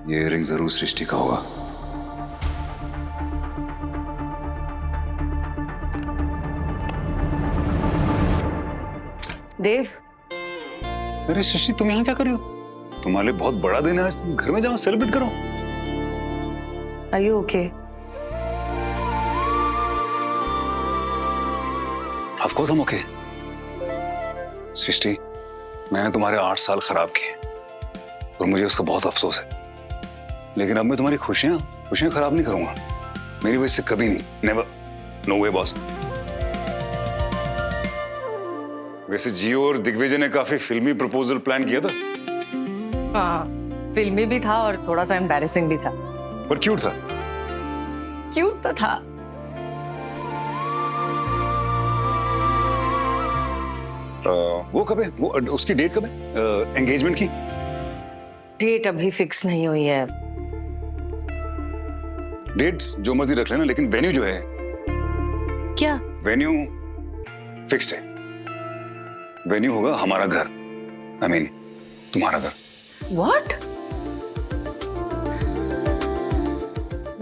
ये इयररिंग जरूर सृष्टि का होगा। देव, अरे सृष्टि, तुम यहाँ क्या कर रही हो? तुम्हारे लिए बहुत बड़ा दिन है आज, तुम घर में जाओ, सेलिब्रेट करो। Are you okay? Of course हम ओके। सृष्टि, मैंने तुम्हारे 8 साल खराब किए और मुझे उसका बहुत अफसोस है, लेकिन अब मैं तुम्हारी खुशियां खराब नहीं करूंगा। मेरी वजह से कभी नहीं, नेवर, नो वे बॉस। वैसे जियो और दिग्विजय ने काफी फिल्मी प्रपोजल प्लान किया था। हाँ, फिल्मी भी था और थोड़ा सा एम्बैरेसिंग भी था। पर क्यूट था। क्यूट तो था। वो कब है? वो उसकी डेट कब है एंगेजमेंट की? डेट अभी फिक्स नहीं हुई है। डेट जो मर्जी रख लेना, लेकिन वेन्यू जो है, क्या? वेन्यू फिक्स्ड है। वेन्यू होगा हमारा घर, आई मीन तुम्हारा घर। What?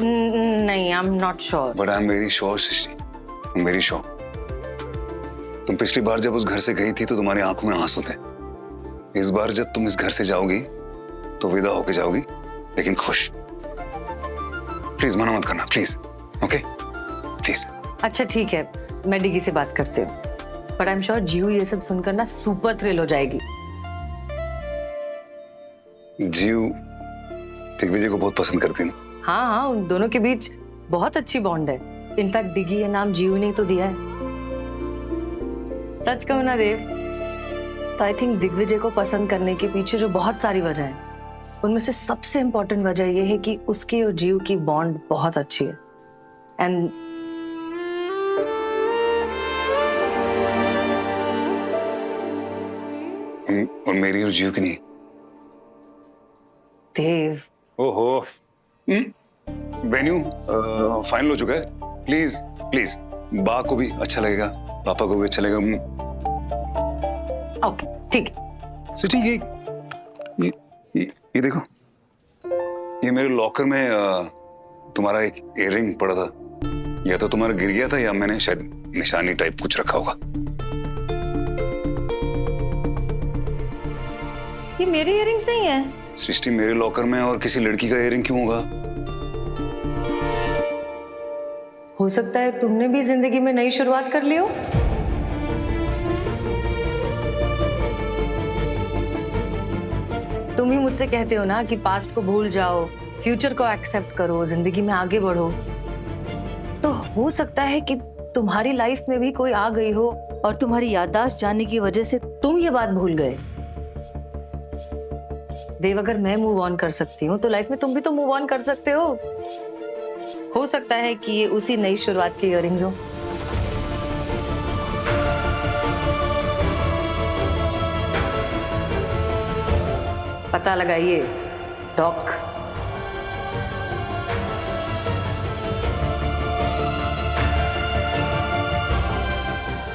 नहीं, I am not sure. But I am very sure Srishti, I am very sure. तुम पिछली बार जब उस घर से गई थी तो तुम्हारी आंखों में आंसू थे। इस बार जब तुम इस घर से जाओगी तो विदा होके जाओगी, लेकिन खुश। प्लीज मना मत करना, प्लीज। Okay please. अच्छा ठीक है, मैं डिगी से बात करती हूँ, बट आई एम श्योर जीव ये सब सुनकर ना सुपर थ्रिल हो जाएगी। जीव दिग्विजय को बहुत पसंद करती है ना? हाँ हाँ, उन दोनों के बीच बहुत अच्छी बॉन्ड है। इनफैक्ट डिगी ये नाम जीव ने तो दिया है। सच कहूं ना देव, तो आई थिंक दिग्विजय को पसंद करने के पीछे जो बहुत सारी वजह है, उनमें से सबसे इंपॉर्टेंट वजह यह है कि उसके और जीव की बॉन्ड बहुत अच्छी है। एंड और मेरी और जीव की नहीं। देव, ओहो, वेन्यू फाइनल हो चुका है। प्लीज प्लीज, बा को भी अच्छा लगेगा, पापा को भी अच्छा लगेगा। ओके ठीक है। सिटी, ये देखो, ये मेरे लॉकर में तुम्हारा एक इयररिंग पड़ा था। या तो तुम्हारा गिर गया था या मैंने शायद निशानी टाइप कुछ रखा होगा। ये मेरी इयररिंग्स नहीं है। सृष्टि, मेरे लॉकर में और किसी लड़की का इयररिंग क्यों होगा? हो सकता है तुमने भी जिंदगी में नई शुरुआत कर ली हो। तुम ही मुझसे कहते हो ना कि पास्ट को भूल जाओ, फ्यूचर को एक्सेप्ट करो, जिंदगी में आगे बढ़ो। तो हो सकता है कि तुम्हारी लाइफ में भी कोई आ गई हो और तुम्हारी याददाश्त जानने की वजह से तुम ये बात भूल गए। देव, अगर मैं मूव ऑन कर सकती हूँ तो लाइफ में तुम भी तो मूव ऑन कर सकते हो सकता है कि ये उसी नई शुरुआत के इयररिंग्स हो। पता लगाइए डॉक।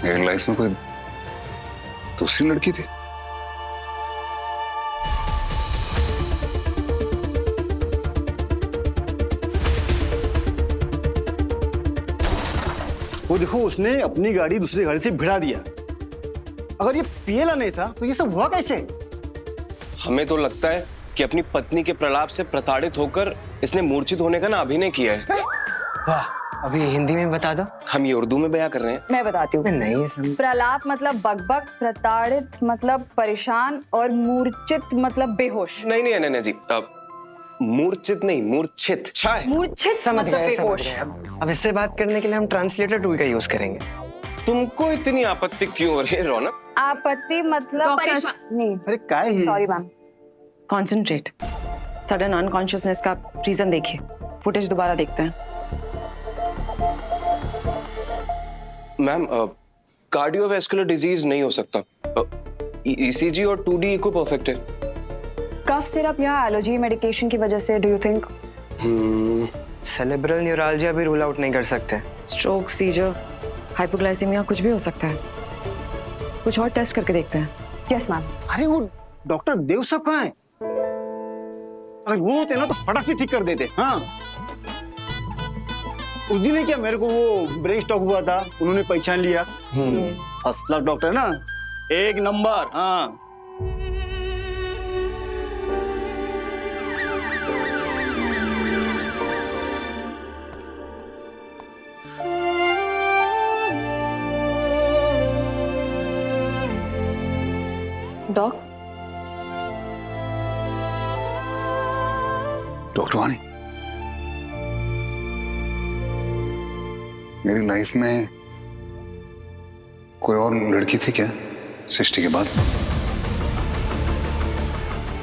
मेरी लाइफ में कोई दूसरी लड़की थी? वो देखो, उसने अपनी गाड़ी दूसरी गाड़ी से भिड़ा दिया। अगर ये पिएला नहीं था तो ये सब हुआ कैसे? हमें तो लगता है कि अपनी पत्नी के प्रलाप से प्रताड़ित होकर इसने मूर्छित होने का ना अभिनय किया है। वाह, अभी हिंदी में बता दो। हम ये उर्दू में बयां कर रहे हैं। मैं बताती हूँ। नहीं समझ। प्रलाप मतलब बकबक, प्रताड़ित मतलब परेशान, और मूर्छित मतलब बेहोश। नहीं अनन्या जी, मूर्छित नहीं, मूर्छित। अच्छा है। मूर्छित समझ मतलब गए, समझ बेहोश। गए। अब इससे बात करने के लिए हम ट्रांसलेटर टूल का यूज करेंगे। तुमको इतनी आपत्ति क्यों हो रही है रौनक? आपत्ति मतलब परेशान नहीं। अरे काय है? Sorry ma'am. Concentrate. Sudden unconsciousness का रीजन देखिए। फुटेज दोबारा देखते हैं। मैम, कार्डियोवैस्कुलर डिजीज नहीं हो सकता। ईसीजी और 2D इको परफेक्ट है। कफ सिरप या एलर्जी मेडिकेशन की वजह से do you think? Cerebral neuralgia भी रूल आउट नहीं कर सकते। स्ट्रोक, सीजर, हाइपोग्लाइसेमिया कुछ भी हो सकता है। कुछ और टेस्ट करके देखते हैं। Yes ma'am. अरे वो डॉक्टर देव साहब कहाँ है? अगर वो होते ना तो फटाक से ठीक कर देते। हाँ, उस दिन ही क्या मेरे को वो ब्रेन स्ट्रोक हुआ था, उन्होंने पहचान लिया। फर्स्ट क्लास डॉक्टर है ना, एक नंबर। हाँ, डॉक, डॉक्टर वानी, मेरी लाइफ में कोई और लड़की थी क्या सृष्टि के बाद?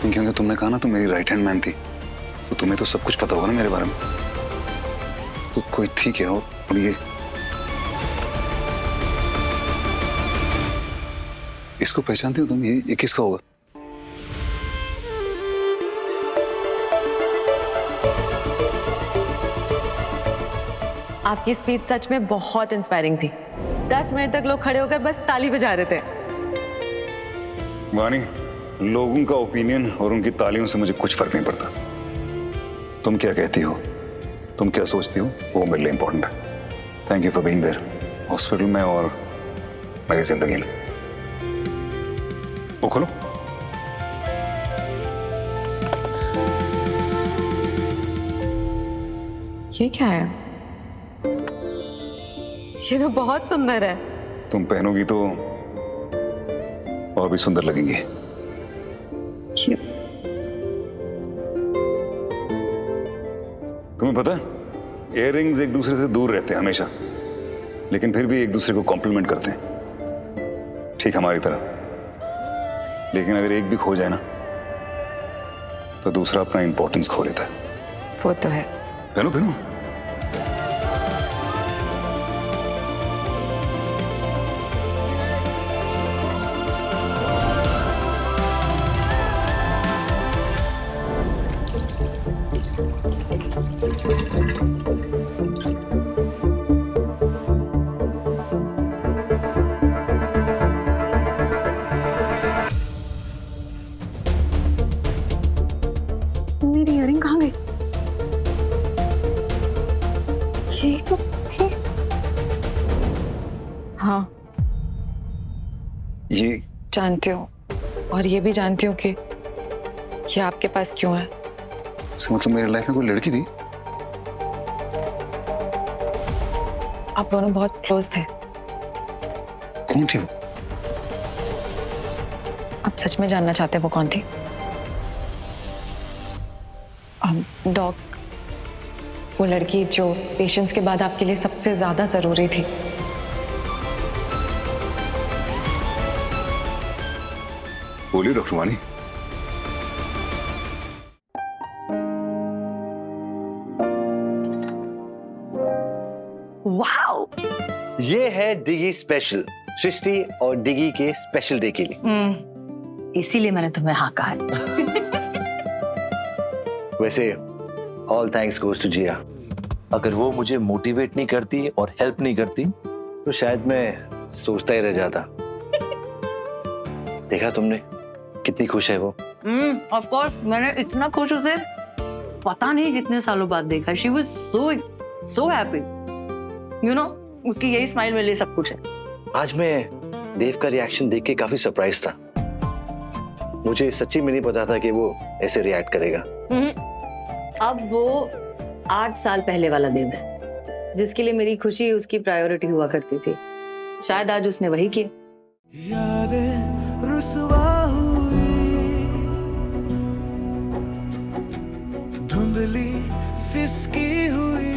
क्योंकि तुमने कहा ना तुम मेरी राइट हैंड मैन थी, तो तुम्हें तो सब कुछ पता होगा ना मेरे बारे में। तो कोई थी क्या? और ये इसको पहचानती हो तुम? ये किसका होगा? आपकी स्पीच सच में बहुत इंस्पायरिंग थी। 10 मिनट तक लोग खड़े होकर बस ताली बजा रहे थे। वानी, लोगों का ओपिनियन और उनकी तालियों से मुझे कुछ फर्क नहीं पड़ता। तुम क्या कहती हो, तुम क्या सोचती हो, वो मेरे लिए इंपॉर्टेंट है। Thank you for being there, hospital में और मेरी जिंदगी में। वो खोलो। ये क्या है? ये तो बहुत सुंदर है। तुम पहनोगी तो और भी सुंदर लगेंगी। तुम्हें पता है, इयररिंग्स एक दूसरे से दूर रहते हैं हमेशा, लेकिन फिर भी एक दूसरे को कॉम्प्लीमेंट करते हैं, ठीक हमारी तरह। लेकिन अगर एक भी खो जाए ना, तो दूसरा अपना इंपॉर्टेंस खो लेता है। वो तो है। पहनो पहनो। मेरी इयरिंग कहाँ गई? ये तो थी। हाँ, ये जानती हूँ, और ये भी जानती हूँ कि ये आपके पास क्यों है। मतलब मेरी लाइफ में कोई लड़की थी? आप दोनों बहुत क्लोज थे। कौन थी वो? आप सच में जानना चाहते हैं वो कौन थी? डॉक, वो लड़की जो पेशेंस के बाद आपके लिए सबसे ज्यादा जरूरी थी। बोलिए डॉक्टर वानी। वाओ! ये है डिगी स्पेशल, सृष्टि और डिगी के स्पेशल डे के लिए। इसीलिए मैंने तुम्हें हाँ कहा है। वैसे ऑल थैंक्स गोज टू जिया। अगर वो मुझे मोटिवेट नहीं करती और हेल्प नहीं करती तो शायद मैं सोचता ही रह जाता। देखा तुमने कितनी खुश है वो। ऑफ कोर्स, मैंने इतना खुश उसे पता नहीं कितने सालों बाद देखा। She was so happy, you know. उसकी यही स्माइल मेरे लिए सब कुछ है। आज मैं देव का रिएक्शन देख के काफी सरप्राइज था। मुझे सच्ची में नहीं पता था कि वो ऐसे रिएक्ट करेगा। अब वो 8 साल पहले वाला देव है, जिसके लिए मेरी खुशी उसकी प्रायोरिटी हुआ करती थी। शायद आज उसने वही किया। यादें रुसवा हुई, धुंधली सिसकी हुई,